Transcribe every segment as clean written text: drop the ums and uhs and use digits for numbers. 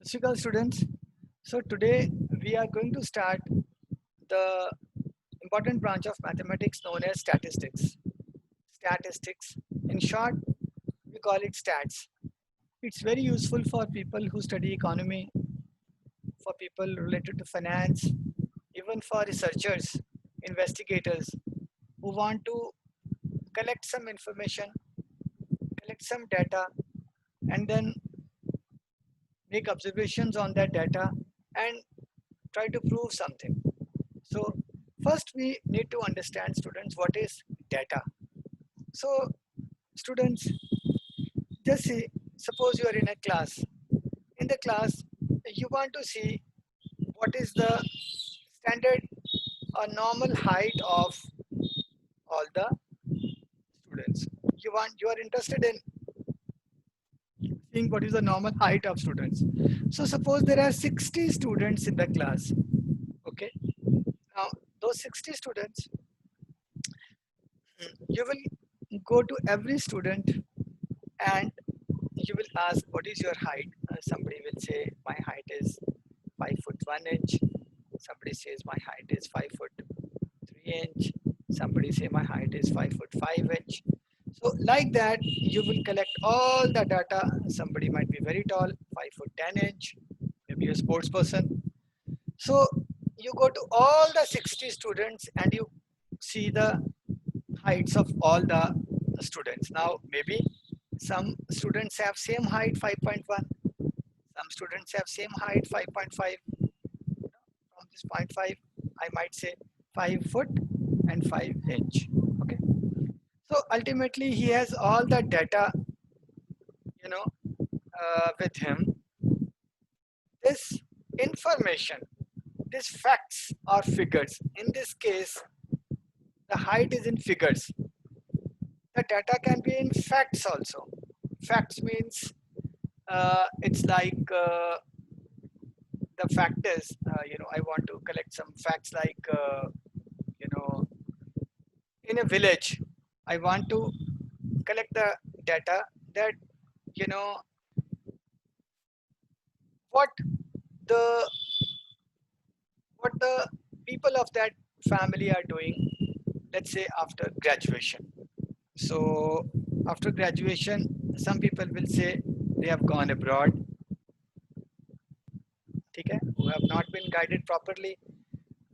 Physical students. So today we are going to start the important branch of mathematics known as statistics. Statistics. In short, we call it stats. It's very useful for people who study economy, for people related to finance, even for researchers, investigators who want to collect some information, collect some data, and then make observations on that data and try to prove something. So first we need to understand, students, what is data. So students, just see, suppose you are in a class. In the class, you want to see what is the standard or normal height of all the students. You are interested in seeing what is the normal height of students. So suppose there are 60 students in the class. Okay. Now those 60 students, you will go to every student and you will ask, what is your height? Somebody will say, my height is 5 foot 1 inch. Somebody says my height is 5 foot 3 inch. Somebody say my height is 5 foot 5 inch. So like that, you will collect all the data. Somebody might be very tall, 5 foot 10 inch, maybe a sports person. So you go to all the 60 students and you see the heights of all the students. Now maybe some students have same height 5.1, some students have same height 5.5. From this point 0.5, I might say 5 foot and 5 inch. Okay. So ultimately he has all the data, you know, with him. This information, these facts or figures. In this case, the height is in figures. The data can be in facts also. Facts means it's like the fact is, I want to collect some facts like, you know, in a village, I want to collect the data that, you know, what the what the people of that family are doing, let's say after graduation. So after graduation, some people will say they have gone abroad, ठीक है, who have not been guided properly,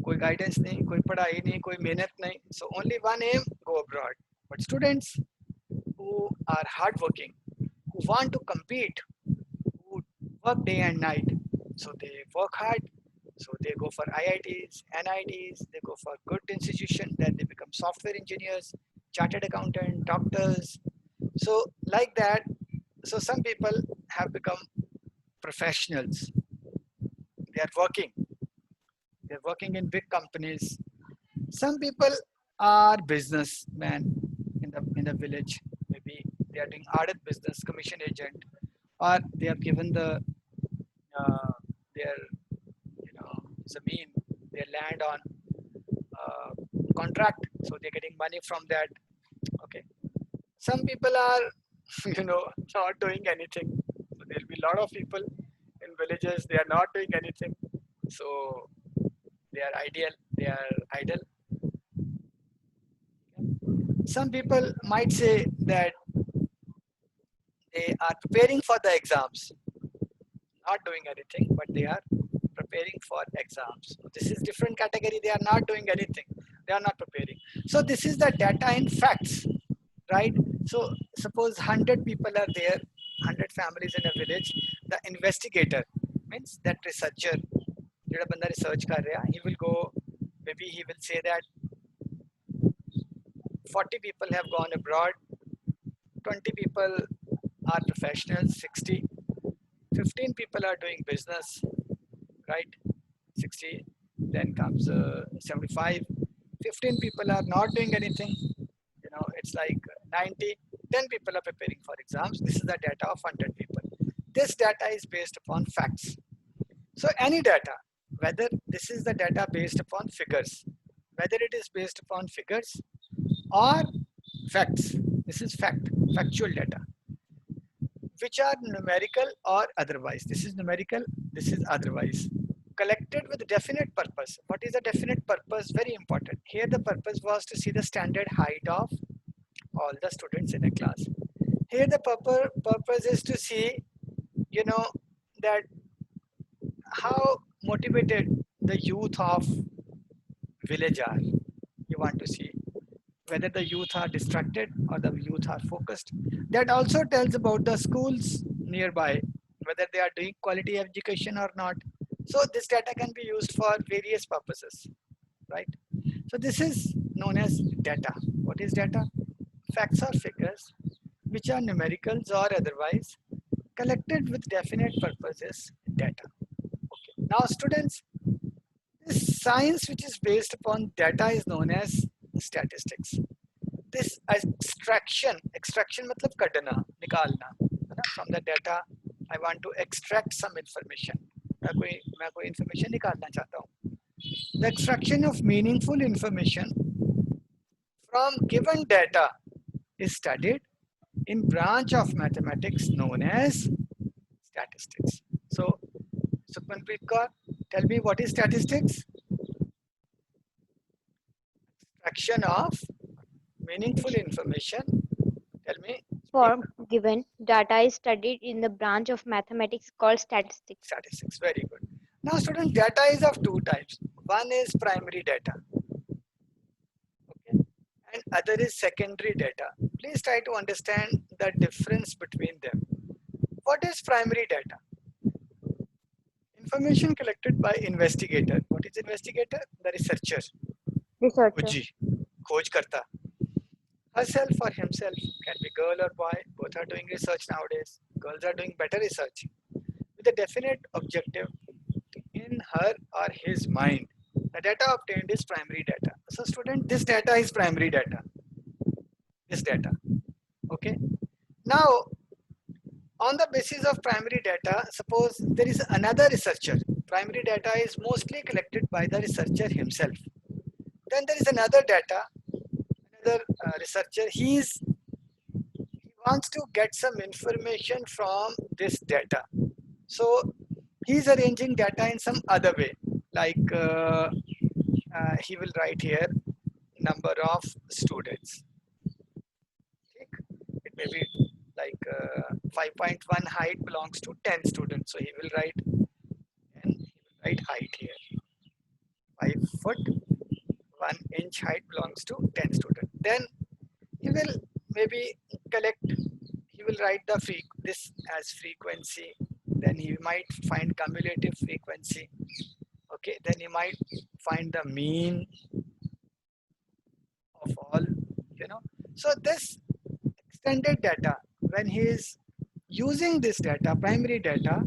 कोई guidance नहीं, कोई पढ़ाई नहीं, कोई मेहनत नहीं. So only one aim, go abroad. But students who are hardworking, who want to compete, who work day and night, so they work hard. So they go for IITs, NITs, they go for good institution, then they become software engineers, chartered accountant, doctors. So like that, so some people have become professionals. They are working. They're working in big companies. Some people are businessmen in the village. Maybe they are doing audit business, commission agent, or they have given uh, their zameen, their land on uh, contract, so they're getting money from that. Okay. Some people are not doing anything. So there'll be a lot of people in villages, they are not doing anything. So they are ideal, they are idle. Some people might say that they are preparing for the exams, not doing anything, but they are preparing for exams. This is different category. They are not doing anything. They are not preparing. So this is the data in facts, right? So suppose 100 people are there, 100 families in a village. The investigator means that researcher, ਜਿਹੜਾ ਬੰਦਾ research ਕਰ ਰਿਹਾ, he will go, maybe he will say that 40 people have gone abroad, 20 people are professionals, 60, 15 people are doing business, right? 60, then comes 75, 15 people are not doing anything, it's like 90, 10 people are preparing for exams. This is the data of 100 people. This data is based upon facts. So any data, whether this is the data based upon figures, whether it is based upon figures or facts, this is factual data. which are numerical or otherwise. This is numerical, this is otherwise. Collected with definite purpose. What is a definite purpose? Very important. Here the purpose was to see the standard height of all the students in a class. Here the purpose is to see, you know, that how motivated the youth of village are. You want to see whether the youth are distracted or the youth are focused. That also tells about the schools nearby, whether they are doing quality education or not. So this data can be used for various purposes, right? So this is known as data. What is data? Facts or figures which are numericals or otherwise collected with definite purposes data. Okay. Now students, this science which is based upon data is known as statistics. This extraction मतलब कटना निकालना है ना, from the data I want to extract some information. मैं कोई information निकालना चाहता हूँ. The extraction of meaningful information from given data is studied in branch of mathematics known as statistics. So Sukhmanpreet Kaur, tell me what is statistics? Extraction of meaningful information. Tell me. For given data is studied in the branch of mathematics called statistics. Statistics, very good. Now student, data is of two types. One is primary data, okay, and other is secondary data. Please try to understand the difference between them. What is primary data? Information collected by investigator. What is investigator? The researcher. Researcher. खोजी, खोज करता. Herself or himself, can be girl or boy. Both are doing research nowadays. Girls are doing better research with a definite objective in her or his mind. The data obtained is primary data. So student, this data is primary data. This data. Okay. Now, on the basis of primary data, suppose there is another researcher. Primary data is mostly collected by the researcher himself. Then there is another data, another researcher. He wants to get some information from this data. So he's arranging data in some other way, like he will write here number of students. It may be like 5.1 height belongs to 10 students. So he will write, and he will write height here. 5 foot 1 inch height belongs to 10 students. Then he will maybe collect, he will write this as frequency. Then he might find cumulative frequency. Okay, then he might find the mean of all, you know. So this extended data, when he is using this data, primary data,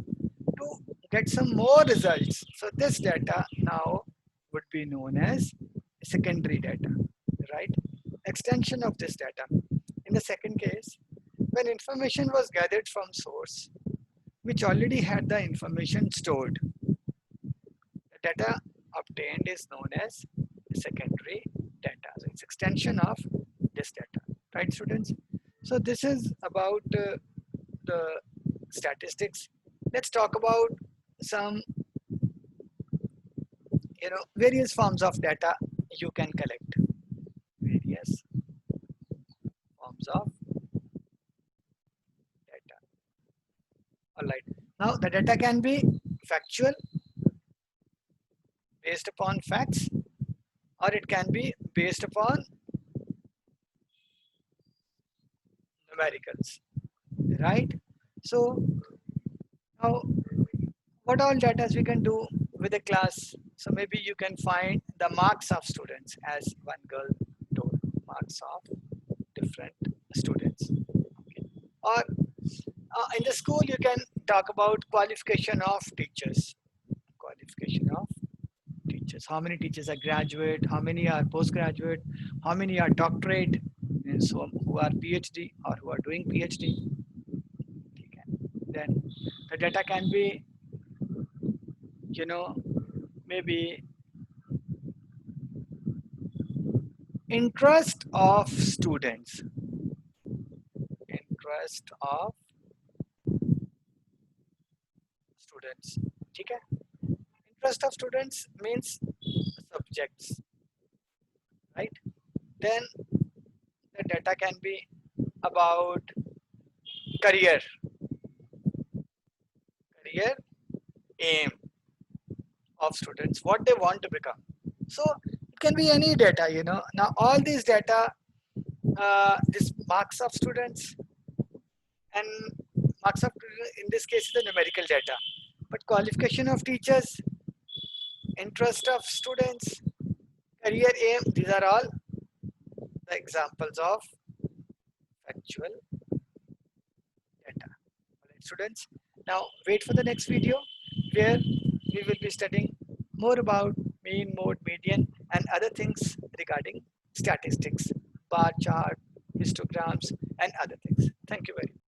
to get some more results. So this data now would be known as secondary data, right? Extension of this data. In the second case, when information was gathered from source, which already had the information stored, the data obtained is known as secondary data. So it's extension of this data, right students? So this is about the statistics. Let's talk about some, various forms of data you can collect. Various forms of data. All right. Now the data can be factual, based upon facts, or it can be based upon numericals, right? So now what all data we can do with a class? So maybe you can find the marks of students, as one girl told, marks of different students. Okay. Or in the school you can talk about qualification of teachers. Qualification of teachers. How many teachers are graduate? How many are postgraduate? How many are doctorate? And so who are PhD or who are doing PhD? Okay. Then the data can be, maybe interest of students. Interest of students. ठीक है? Interest of students means subjects, right? Then the data can be about career aim of students, what they want to become. So it can be any data, you know. Now all these data, this marks of students and marks of in this case is the numerical data, but qualification of teachers, interest of students, career aim, these are all the examples of factual data. Alright, students, now wait for the next video where we will be studying more about mean, mode, median and other things regarding statistics, bar chart, histograms and other things. Thank you very much.